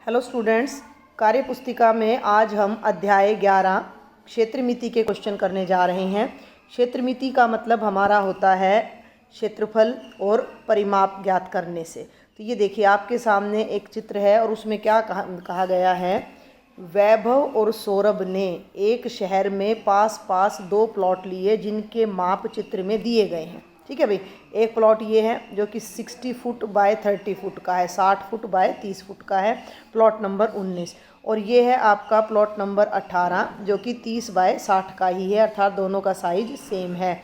Hello students, कार्य पुस्तिका में आज हम अध्याय 11 क्षेत्रमिति के क्वेश्चन करने जा रहे हैं। क्षेत्रमिति का मतलब हमारा होता है क्षेत्रफल और परिमाप ज्ञात करने से। तो ये देखिए, आपके सामने एक चित्र है और उसमें क्या कहा गया है। वैभव और सौरभ ने एक शहर में पास पास 2 प्लॉट लिए जिनके माप चित्र में दिए गए हैं। ठीक है भाई, एक प्लॉट ये है जो कि 60 फुट बाय 30 फुट का है, 60 फुट बाय 30 फुट का है, प्लॉट नंबर 19। और ये है आपका प्लॉट नंबर 18 जो कि 30 बाय 60 का ही है, अर्थात दोनों का साइज सेम है।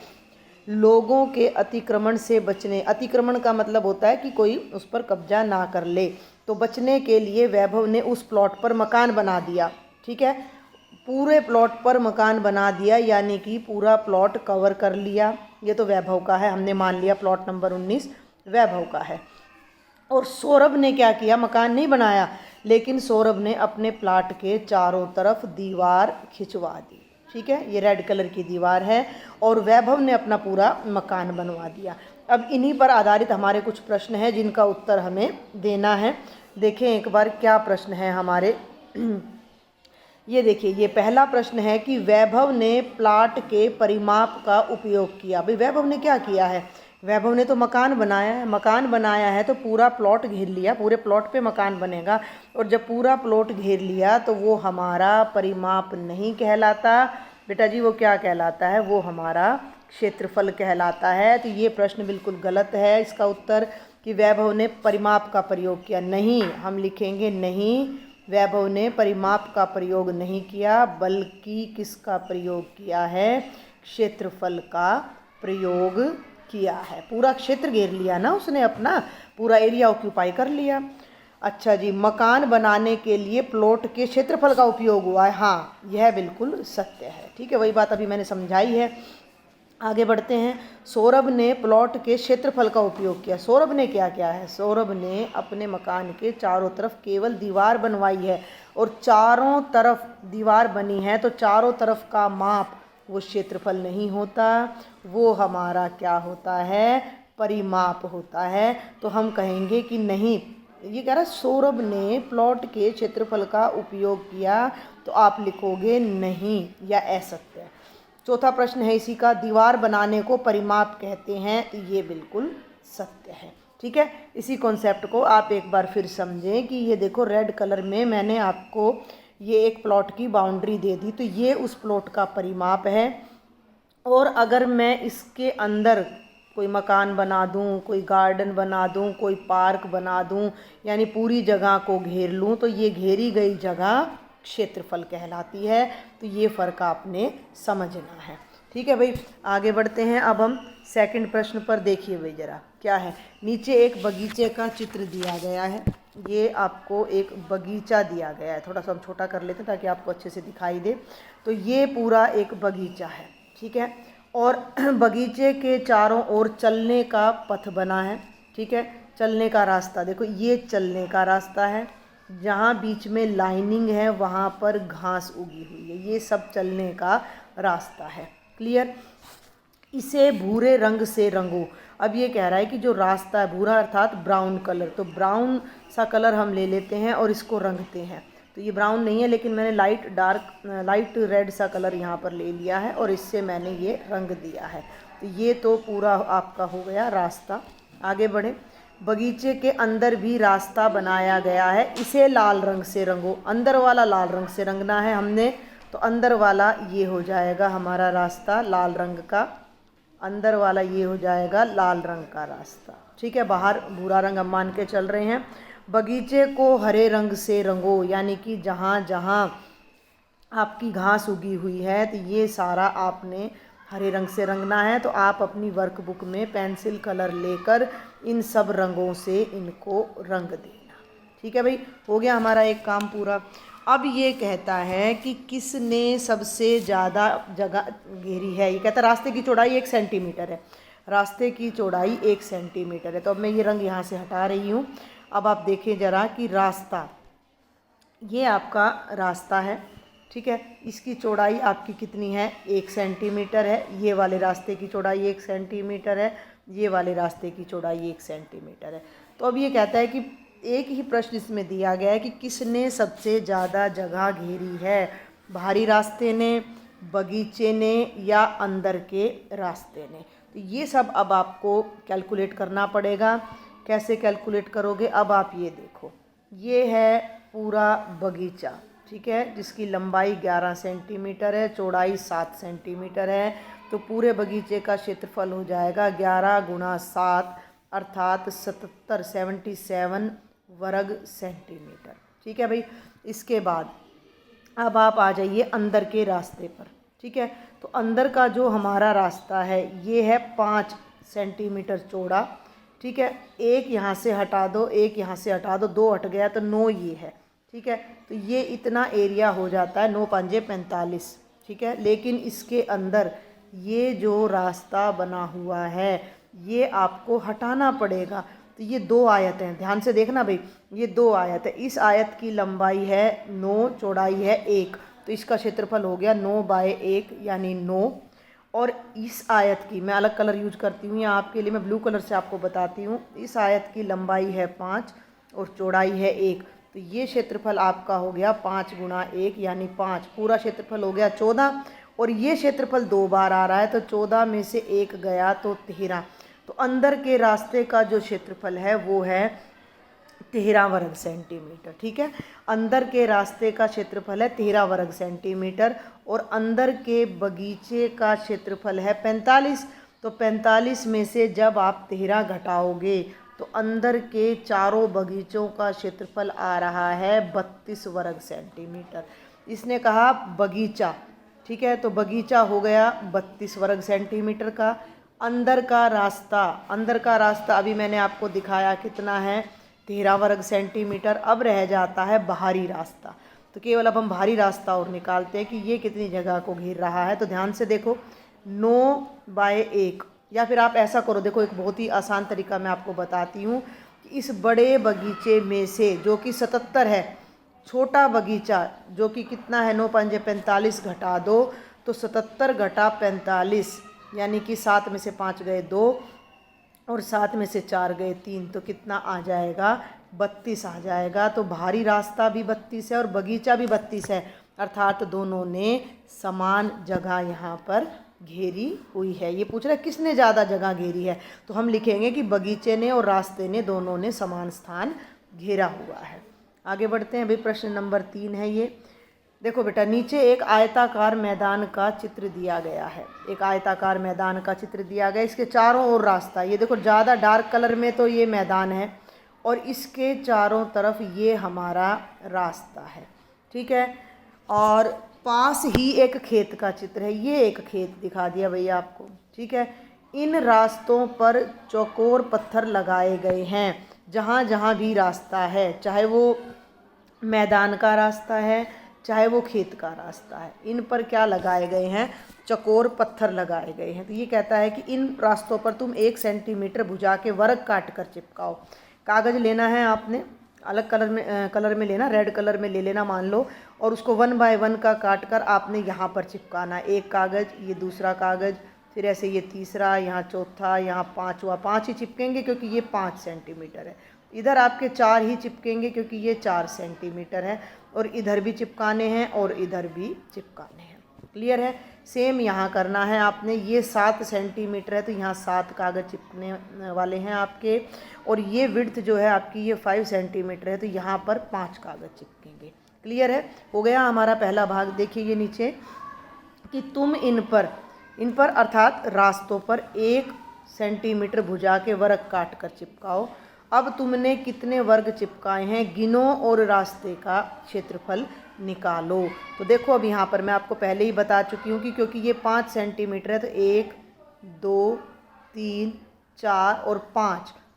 लोगों के अतिक्रमण से बचने, अतिक्रमण का मतलब होता है कि कोई उस पर कब्जा ना कर ले, तो बचने के लिए वैभव ने उस प्लॉट पर मकान बना दिया। ठीक है, पूरे प्लॉट पर मकान बना दिया, यानी कि पूरा प्लॉट कवर कर लिया। ये तो वैभव का है, हमने मान लिया प्लॉट नंबर 19 वैभव का है। और सौरभ ने क्या किया, मकान नहीं बनाया, लेकिन सौरभ ने अपने प्लाट के चारों तरफ दीवार खिंचवा दी। ठीक है, ये रेड कलर की दीवार है और वैभव ने अपना पूरा मकान बनवा दिया। अब इन्हीं पर आधारित हमारे कुछ प्रश्न हैं जिनका उत्तर हमें देना है। देखें एक बार क्या प्रश्न है हमारे। ये देखिए, ये पहला प्रश्न है कि वैभव ने प्लाट के परिमाप का उपयोग किया। भाई वैभव ने क्या किया है, वैभव ने तो मकान बनाया है। मकान बनाया है तो पूरा प्लॉट घेर लिया, पूरे प्लॉट पे मकान बनेगा। और जब पूरा प्लॉट घेर लिया तो वो हमारा परिमाप नहीं कहलाता बेटा जी, वो क्या कहलाता है, वो हमारा क्षेत्रफल कहलाता है। तो ये प्रश्न बिल्कुल गलत है। इसका उत्तर कि वैभव ने परिमाप का प्रयोग किया, नहीं, हम लिखेंगे नहीं, वैभव ने परिमाप का प्रयोग नहीं किया, बल्कि किसका प्रयोग किया है, क्षेत्रफल का प्रयोग किया है। पूरा क्षेत्र घेर लिया ना उसने, अपना पूरा एरिया ऑक्यूपाई कर लिया। अच्छा जी, मकान बनाने के लिए प्लॉट के क्षेत्रफल का उपयोग हुआ है। हाँ, यह बिल्कुल सत्य है। ठीक है, वही बात अभी मैंने समझाई है। आगे बढ़ते हैं। सौरभ ने प्लॉट के क्षेत्रफल का उपयोग किया। सौरभ ने क्या किया है, सौरभ ने अपने मकान के चारों तरफ केवल दीवार बनवाई है, और चारों तरफ दीवार बनी है तो चारों तरफ का माप वो क्षेत्रफल नहीं होता, वो हमारा क्या होता है, परिमाप होता है। तो हम कहेंगे कि नहीं, ये कह रहा है सौरभ ने प्लॉट के क्षेत्रफल का उपयोग किया, तो आप लिखोगे नहीं या असत्य। चौथा प्रश्न है इसी का, दीवार बनाने को परिमाप कहते हैं, तो ये बिल्कुल सत्य है। ठीक है, इसी कॉन्सेप्ट को आप एक बार फिर समझें कि ये देखो, रेड कलर में मैंने आपको ये एक प्लॉट की बाउंड्री दे दी, तो ये उस प्लॉट का परिमाप है। और अगर मैं इसके अंदर कोई मकान बना दूं, कोई गार्डन बना दूं, कोई पार्क बना दूं, यानी पूरी जगह को घेर लूं, तो ये घेरी गई जगह क्षेत्रफल कहलाती है। तो ये फ़र्क आपने समझना है। ठीक है भाई, आगे बढ़ते हैं। अब हम सेकंड प्रश्न पर देखिए भाई ज़रा क्या है। नीचे एक बगीचे का चित्र दिया गया है। ये आपको एक बगीचा दिया गया है, थोड़ा सा हम छोटा कर लेते हैं ताकि आपको अच्छे से दिखाई दे। तो ये पूरा एक बगीचा है। ठीक है, और बगीचे के चारों ओर चलने का पथ बना है। ठीक है, चलने का रास्ता देखो, ये चलने का रास्ता है। जहाँ बीच में लाइनिंग है वहाँ पर घास उगी हुई है, ये सब चलने का रास्ता है। क्लियर। इसे भूरे रंग से रंगो। अब ये कह रहा है कि जो रास्ता है भूरा अर्थात ब्राउन कलर, तो ब्राउन सा कलर हम ले लेते हैं और इसको रंगते हैं। तो ये ब्राउन नहीं है, लेकिन मैंने लाइट रेड सा कलर यहाँ पर ले लिया है और इससे मैंने ये रंग दिया है। तो ये तो पूरा आपका हो गया रास्ता। आगे बढ़े। बगीचे के अंदर भी रास्ता बनाया गया है, इसे लाल रंग से रंगो। अंदर वाला लाल रंग से रंगना है हमने, तो अंदर वाला ये हो जाएगा हमारा रास्ता लाल रंग का, अंदर वाला ये हो जाएगा लाल रंग का रास्ता। ठीक है, बाहर भूरा रंग हम मान के चल रहे हैं। बगीचे को हरे रंग से रंगो, यानी कि जहाँ जहाँ आपकी घास उगी हुई है तो ये सारा आपने हरे रंग से रंगना है। तो आप अपनी वर्कबुक में पेंसिल कलर लेकर इन सब रंगों से इनको रंग देना। ठीक है भाई, हो गया हमारा एक काम पूरा। अब ये कहता है कि किसने सबसे ज़्यादा जगह घेरी है। ये कहता है रास्ते की चौड़ाई 1 सेंटीमीटर है, रास्ते की चौड़ाई 1 सेंटीमीटर है। तो अब मैं ये रंग यहाँ से हटा रही हूँ। अब आप देखें ज़रा कि रास्ता, ये आपका रास्ता है। ठीक है, इसकी चौड़ाई आपकी कितनी है, 1 सेंटीमीटर है। ये वाले रास्ते की चौड़ाई 1 सेंटीमीटर है, ये वाले रास्ते की चौड़ाई 1 सेंटीमीटर है। तो अब ये कहता है कि एक ही प्रश्न इसमें दिया गया है कि किसने सबसे ज़्यादा जगह घेरी है, बाहरी रास्ते ने, बगीचे ने या अंदर के रास्ते ने। तो ये सब अब आपको कैलकुलेट करना पड़ेगा। कैसे कैलकुलेट करोगे, अब आप ये देखो, ये है पूरा बगीचा, ठीक है, जिसकी लंबाई 11 सेंटीमीटर है, चौड़ाई 7 सेंटीमीटर है। तो पूरे बगीचे का क्षेत्रफल हो जाएगा 11 गुणा 7 अर्थात 77 वर्ग सेंटीमीटर। ठीक है भाई। इसके बाद अब आप आ जाइए अंदर के रास्ते पर। ठीक है, तो अंदर का जो हमारा रास्ता है ये है 5 सेंटीमीटर चौड़ा। ठीक है, एक यहाँ से हटा दो, एक यहाँ से हटा दो, 2 हट गया तो 9 ये है। ठीक है, तो ये इतना एरिया हो जाता है, 9 पंजे 45। ठीक है, लेकिन इसके अंदर ये जो रास्ता बना हुआ है ये आपको हटाना पड़ेगा। तो ये 2 आयत हैं, ध्यान से देखना भाई, ये 2 आयत है। इस आयत की लंबाई है 9, चौड़ाई है 1, तो इसका क्षेत्रफल हो गया 9/1 यानी 9। और इस आयत की मैं अलग कलर यूज करती हूँ, या आपके लिए मैं ब्लू कलर से आपको बताती हूँ। इस आयत की लंबाई है 5 और चौड़ाई है 1, तो ये क्षेत्रफल आपका हो गया 5 गुणा 1 यानी 5, पूरा क्षेत्रफल हो गया 14। और ये क्षेत्रफल 2 बार आ रहा है, तो 14 में से 1 गया तो 13। तो अंदर के रास्ते का जो क्षेत्रफल है वो है 13 वर्ग सेंटीमीटर। ठीक है, अंदर के रास्ते का क्षेत्रफल है 13 वर्ग सेंटीमीटर और अंदर के बगीचे का क्षेत्रफल है 45। तो 45 में से जब आप 13 घटाओगे तो अंदर के चारों बगीचों का क्षेत्रफल आ रहा है 32 वर्ग सेंटीमीटर। इसने कहा बगीचा, ठीक है, तो बगीचा हो गया 32 वर्ग सेंटीमीटर का। अंदर का रास्ता अभी मैंने आपको दिखाया कितना है, 13 वर्ग सेंटीमीटर। अब रह जाता है बाहरी रास्ता, तो केवल अब हम बाहरी रास्ता और निकालते हैं कि ये कितनी जगह को घेर रहा है। तो ध्यान से देखो, 9/1, या फिर आप ऐसा करो, देखो एक बहुत ही आसान तरीका मैं आपको बताती हूँ कि इस बड़े बगीचे में से जो कि 77 है, छोटा बगीचा जो कि कितना है 9 पंजे 45 घटा दो, तो 77 घटा 45 यानी कि 7 में से 5 गए 2 और 7 में से 4 गए 3, तो कितना आ जाएगा 32 आ जाएगा। तो बाहरी रास्ता भी 32 है और बगीचा भी 32 है, अर्थात दोनों ने समान जगह यहाँ पर घेरी हुई है। ये पूछ रहा है किसने ज़्यादा जगह घेरी है, तो हम लिखेंगे कि बगीचे ने और रास्ते ने, दोनों ने समान स्थान घेरा हुआ है। आगे बढ़ते हैं भाई, प्रश्न नंबर 3 है ये। देखो बेटा, नीचे एक आयताकार मैदान का चित्र दिया गया है, एक आयताकार मैदान का चित्र दिया गया, इसके चारों ओर रास्ता, ये देखो ज़्यादा डार्क कलर में तो ये मैदान है और इसके चारों तरफ ये हमारा रास्ता है। ठीक है, और पास ही एक खेत का चित्र है, ये एक खेत दिखा दिया भैया आपको। ठीक है, इन रास्तों पर चौकोर पत्थर लगाए गए हैं, जहाँ जहाँ भी रास्ता है, चाहे वो मैदान का रास्ता है चाहे वो खेत का रास्ता है, इन पर क्या लगाए गए हैं, चौकोर पत्थर लगाए गए हैं। तो ये कहता है कि इन रास्तों पर तुम 1 सेंटीमीटर भुजा के वर्ग काट कर चिपकाओ। कागज़ लेना है आपने, अलग कलर में लेना, रेड कलर में ले लेना मान लो, और उसको 1 बाय 1 का काट कर आपने यहाँ पर चिपकाना। एक कागज़, ये दूसरा कागज़, फिर ऐसे ये तीसरा, यहाँ चौथा, यहाँ पाँचवा, 5 ही चिपकेंगे क्योंकि ये 5 सेंटीमीटर है। इधर आपके 4 ही चिपकेंगे क्योंकि ये 4 सेंटीमीटर है, और इधर भी चिपकाने हैं और इधर भी चिपकाने हैं। क्लियर है। सेम यहाँ करना है आपने, ये 7 सेंटीमीटर है तो यहाँ 7 कागज़ चिपकने वाले हैं आपके, और ये विड्थ जो है आपकी ये 5 सेंटीमीटर है तो यहाँ पर 5 कागज़ चिपकेंगे। क्लियर है, हो गया हमारा पहला भाग। देखिए ये नीचे कि तुम इन पर अर्थात रास्तों पर 1 सेंटीमीटर भुजा के वर्ग काट कर चिपकाओ। अब तुमने कितने वर्ग चिपकाए हैं गिनो और रास्ते का क्षेत्रफल निकालो। तो देखो अब यहाँ पर मैं आपको पहले ही बता चुकी हूँ कि क्योंकि ये 5 सेंटीमीटर है तो 1 2 3 4 और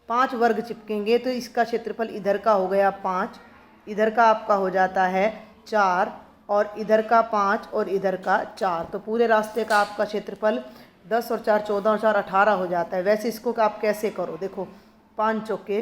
5 वर्ग चिपकेंगे, तो इसका क्षेत्रफल इधर का हो गया 5, इधर का आपका हो जाता है 4 और इधर का 5 और इधर का 4, तो पूरे रास्ते का आपका क्षेत्रफल 10 और 4 14 और 4 18 हो जाता है। वैसे इसको आप कैसे करो, देखो 5 चौके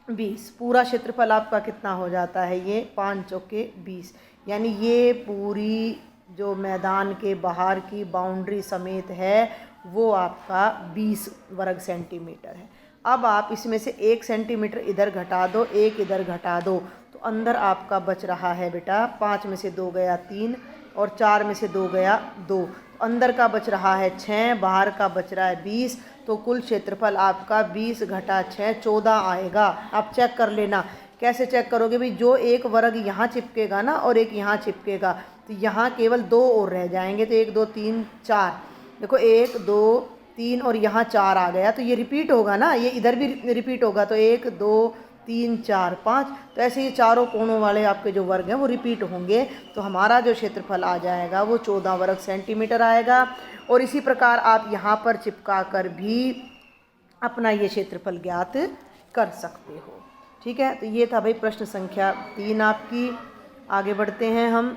20, पूरा क्षेत्रफल आपका कितना हो जाता है, ये 5 चौके 20, यानी ये पूरी जो मैदान के बाहर की बाउंड्री समेत है वो आपका 20 वर्ग सेंटीमीटर है। अब आप इसमें से 1 सेंटीमीटर इधर घटा दो, 1 इधर घटा दो, तो अंदर आपका बच रहा है बेटा 5 में से 2 गया 3 और 4 में से 2 गया 2, तो अंदर का बच रहा है 6, बाहर का बच रहा है 20। तो कुल क्षेत्रफल आपका 20 घटा 6 14 आएगा। आप चेक कर लेना। कैसे चेक करोगे भाई, जो एक वर्ग यहाँ चिपकेगा ना और एक यहाँ चिपकेगा, तो यहाँ केवल 2 और रह जाएंगे, तो 1 2 3 4, देखो 1 2 3 और यहाँ 4 आ गया, तो ये रिपीट होगा ना, ये इधर भी रिपीट होगा, तो 1 2 3 4 5, तो ऐसे ये चारों कोणों वाले आपके जो वर्ग हैं वो रिपीट होंगे। तो हमारा जो क्षेत्रफल आ जाएगा वो 14 वर्ग सेंटीमीटर आएगा। और इसी प्रकार आप यहाँ पर चिपका कर भी अपना ये क्षेत्रफल ज्ञात कर सकते हो। ठीक है, तो ये था भाई प्रश्न संख्या 3 आपकी। आगे बढ़ते हैं हम।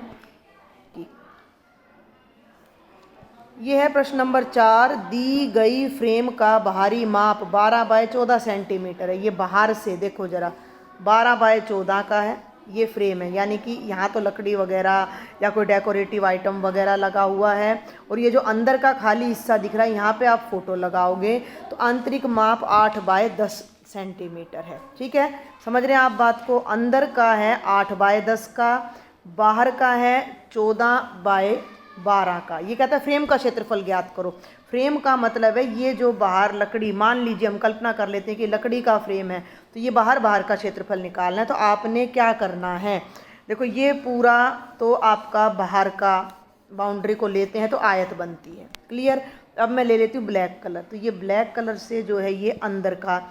ये है प्रश्न नंबर 4। दी गई फ्रेम का बाहरी माप 12 बाय 14 सेंटीमीटर है। ये बाहर से देखो ज़रा, 12 बाय 14 का है ये फ्रेम है, यानी कि यहाँ तो लकड़ी वगैरह या कोई डेकोरेटिव आइटम वगैरह लगा हुआ है, और ये जो अंदर का खाली हिस्सा दिख रहा है यहाँ पे आप फोटो लगाओगे तो आंतरिक माप 8 बाय 10 सेंटीमीटर है। ठीक है, समझ रहे हैं आप बात को। अंदर का है 8 बाय 10 का, बाहर का है 14 बाय 12 का। ये कहता है फ्रेम का क्षेत्रफल ज्ञात करो। फ्रेम का मतलब है ये जो बाहर लकड़ी, मान लीजिए हम कल्पना कर लेते हैं कि लकड़ी का फ्रेम है, तो ये बाहर का क्षेत्रफल निकालना है। तो आपने क्या करना है, देखो ये पूरा तो आपका बाहर का बाउंड्री को लेते हैं तो आयत बनती है। क्लियर। अब मैं ले लेती हूँ ब्लैक कलर, तो ये ब्लैक कलर से जो है ये अंदर का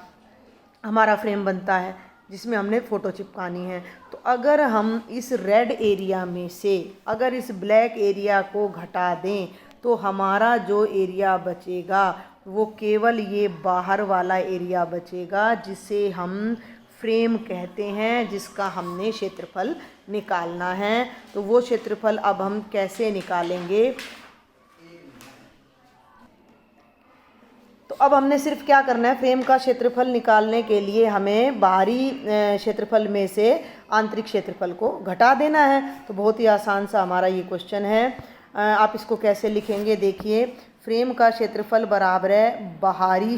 हमारा फ्रेम बनता है जिसमें हमने फ़ोटो चिपकानी है। तो अगर हम इस रेड एरिया में से अगर इस ब्लैक एरिया को घटा दें तो हमारा जो एरिया बचेगा वो केवल ये बाहर वाला एरिया बचेगा, जिसे हम फ्रेम कहते हैं, जिसका हमने क्षेत्रफल निकालना है। तो वो क्षेत्रफल अब हम कैसे निकालेंगे, तो अब हमने सिर्फ क्या करना है, फ्रेम का क्षेत्रफल निकालने के लिए हमें बाहरी क्षेत्रफल में से आंतरिक क्षेत्रफल को घटा देना है। तो बहुत ही आसान सा हमारा ये क्वेश्चन है। आप इसको कैसे लिखेंगे, देखिए फ्रेम का क्षेत्रफल बराबर है बाहरी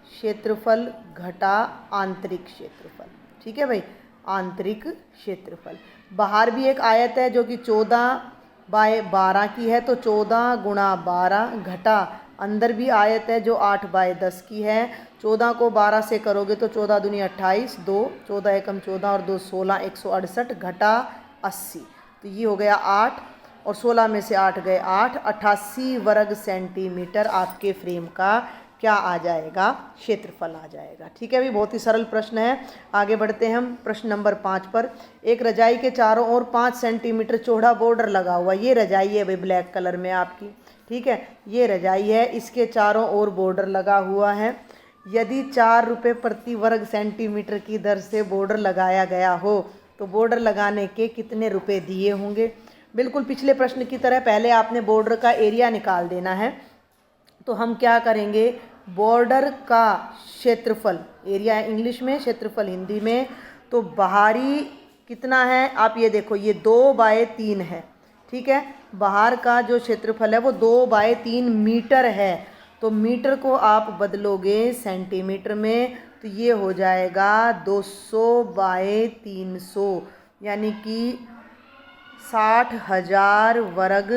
क्षेत्रफल घटा आंतरिक क्षेत्रफल। ठीक है भाई, आंतरिक क्षेत्रफल। बाहर भी एक आयत है जो कि 14 बाय 12 की है, तो 14 गुणा 12 घटा अंदर भी आयत है जो 8 बाय 10 की है। 14 को 12 से करोगे तो 14 दूनी 28, 2 14 एकम 14 और 2 16, 168 घटा 80, तो ये हो गया 8 और 16 में से 8 गए 8, 88 वर्ग सेंटीमीटर आपके फ्रेम का क्या आ जाएगा, क्षेत्रफल आ जाएगा। ठीक है भाई, बहुत ही सरल प्रश्न है। आगे बढ़ते हैं हम प्रश्न नंबर 5 पर। एक रजाई के चारों ओर 5 सेंटीमीटर चौड़ा बॉर्डर लगा हुआ, ये रजाई है भाई ब्लैक कलर में आपकी। ठीक है, ये रजाई है, इसके चारों ओर बॉर्डर लगा हुआ है। यदि 4 रुपये प्रति वर्ग सेंटीमीटर की दर से बॉर्डर लगाया गया हो तो बॉर्डर लगाने के कितने रुपए दिए होंगे। बिल्कुल पिछले प्रश्न की तरह पहले आपने बॉर्डर का एरिया निकाल देना है। तो हम क्या करेंगे, बॉर्डर का क्षेत्रफल, एरिया इंग्लिश में, क्षेत्रफल हिंदी में, तो बाहरी कितना है आप ये देखो, ये 2 बाय 3 है। ठीक है, बाहर का जो क्षेत्रफल है वो 2 बाय 3 मीटर है। तो मीटर को आप बदलोगे सेंटीमीटर में तो ये हो जाएगा 200 बाय 300, यानी कि 60,000 वर्ग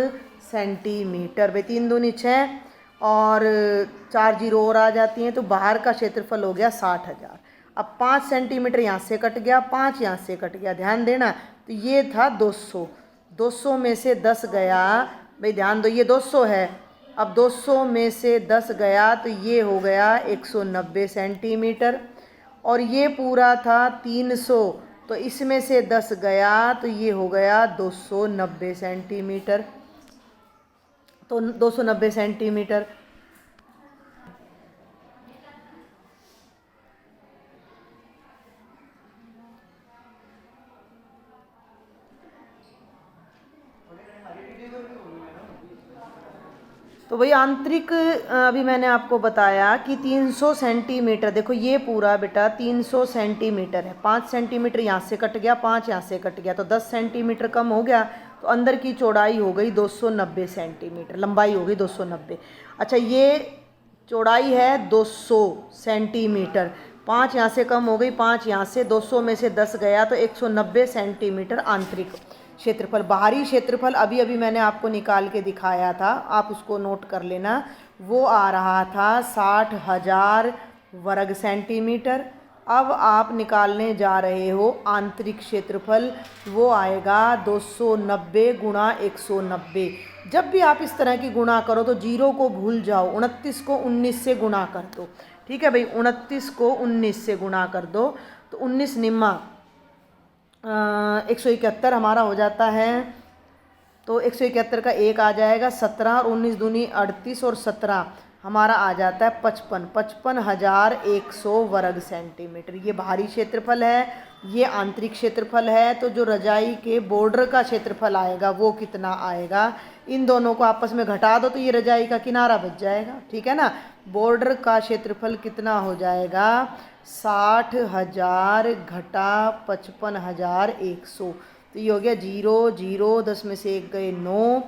सेंटीमीटर। भाई 3 दूनी 6 और 4 जीरो और आ जाती हैं, तो बाहर का क्षेत्रफल हो गया 60,000। अब 5 सेंटीमीटर यहाँ से कट गया, 5 यहाँ से कट गया, ध्यान देना। तो ये था 200, 200 में से 10 गया, भाई ध्यान दो ये 200 है, अब 200 में से 10 गया तो ये हो गया 190 सेंटीमीटर। और ये पूरा था 300, तो इसमें से 10 गया तो ये हो गया 290 सेंटीमीटर। तो 290 सेंटीमीटर। तो वही आंतरिक अभी मैंने आपको बताया कि 300 सेंटीमीटर, देखो ये पूरा बेटा 300 सेंटीमीटर है। 5 सेंटीमीटर यहाँ से कट गया, 5 यहाँ से कट गया, तो 10 सेंटीमीटर कम हो गया, तो अंदर की चौड़ाई हो गई 290 सेंटीमीटर, लंबाई हो गई 290। अच्छा, ये चौड़ाई है 200 सेंटीमीटर। 5 यहाँ से कम हो गई, 5 यहाँ से, 200 में से 10 गया तो 190 सेंटीमीटर आंतरिक क्षेत्रफल। बाहरी क्षेत्रफल अभी अभी मैंने आपको निकाल के दिखाया था, आप उसको नोट कर लेना। वो आ रहा था 60,000 वर्ग सेंटीमीटर। अब आप निकालने जा रहे हो आंतरिक क्षेत्रफल, वो आएगा 290 गुणा 190। जब भी आप इस तरह की गुणा करो तो जीरो को भूल जाओ, 29 को 19 से गुणा कर दो। ठीक है भाई, 29 को 19 से गुणा कर दो तो 19 निम्मा 171 हमारा हो जाता है। तो 171 का 1 आ जाएगा 17 और 19 दूनी 38 और 17 हमारा आ जाता है 55,100 वर्ग सेंटीमीटर। ये बाहरी क्षेत्रफल है, ये आंतरिक क्षेत्रफल है। तो जो रजाई के बॉर्डर का क्षेत्रफल आएगा वो कितना आएगा, इन दोनों को आपस में घटा दो तो ये रजाई का किनारा बच जाएगा। ठीक है ना, बॉर्डर का क्षेत्रफल कितना हो जाएगा, 60,000 घटा 55,100। तो ये हो गया 0 0, 10 में से 1 गए 9,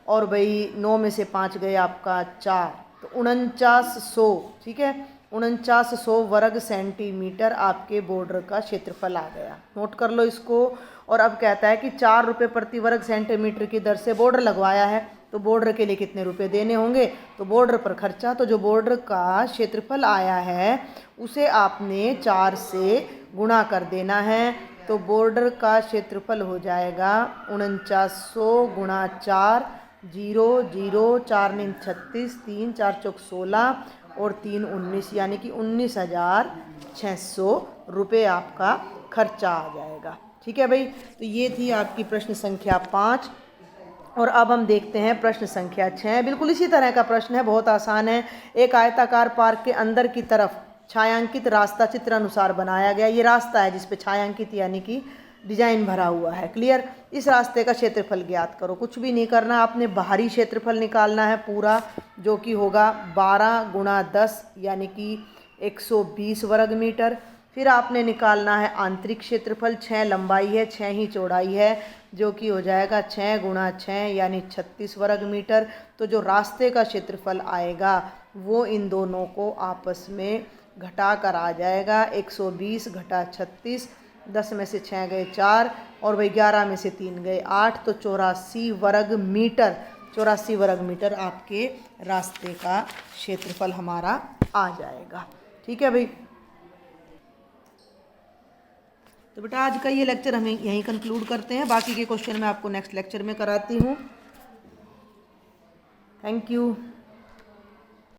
और भाई 9 में से 5 गए आपका 4, तो 4900। ठीक है, 4900 वर्ग सेंटीमीटर आपके बॉर्डर का क्षेत्रफल आ गया। नोट कर लो इसको। और अब कहता है कि 4 रुपये प्रति वर्ग सेंटीमीटर की दर से बॉर्डर लगवाया है, तो बॉर्डर के लिए कितने रुपए देने होंगे, तो बॉर्डर पर खर्चा। तो जो बॉर्डर का क्षेत्रफल आया है उसे आपने 4 से गुणा कर देना है। तो बॉर्डर का क्षेत्रफल हो जाएगा 4900 गुणा 4, 0 0, 4 9 36, 3 4 चौक 16 और 3 19, यानी कि 19,600 रुपये आपका खर्चा आ जाएगा। ठीक है भाई, तो ये थी आपकी प्रश्न संख्या 5। और अब हम देखते हैं प्रश्न संख्या 6। बिल्कुल इसी तरह का प्रश्न है, बहुत आसान है। एक आयताकार पार्क के अंदर की तरफ छायांकित रास्ता चित्र अनुसार बनाया गया। ये रास्ता है जिस पे छायांकित यानी कि डिजाइन भरा हुआ है। क्लियर। इस रास्ते का क्षेत्रफल ज्ञात करो। कुछ भी नहीं करना, आपने बाहरी क्षेत्रफल निकालना है पूरा, जो कि होगा 12 गुणा 10 यानी कि 120 वर्ग मीटर। फिर आपने निकालना है आंतरिक क्षेत्रफल, 6 लंबाई है 6 ही चौड़ाई है, जो कि हो जाएगा 6 गुणा 6 यानी 36 वर्ग मीटर। तो जो रास्ते का क्षेत्रफल आएगा वो इन दोनों को आपस में घटा कर आ जाएगा। 120 घटा 36, 10 में से 6 गए 4 और वही 11 में से 3 गए 8, तो 84 वर्ग मीटर। 84 वर्ग मीटर आपके रास्ते का क्षेत्रफल हमारा आ जाएगा। ठीक है भाई, तो बेटा आज का ये लेक्चर हम यहीं कंक्लूड करते हैं। बाकी के क्वेश्चन मैं आपको नेक्स्ट लेक्चर में कराती हूँ। Thank you.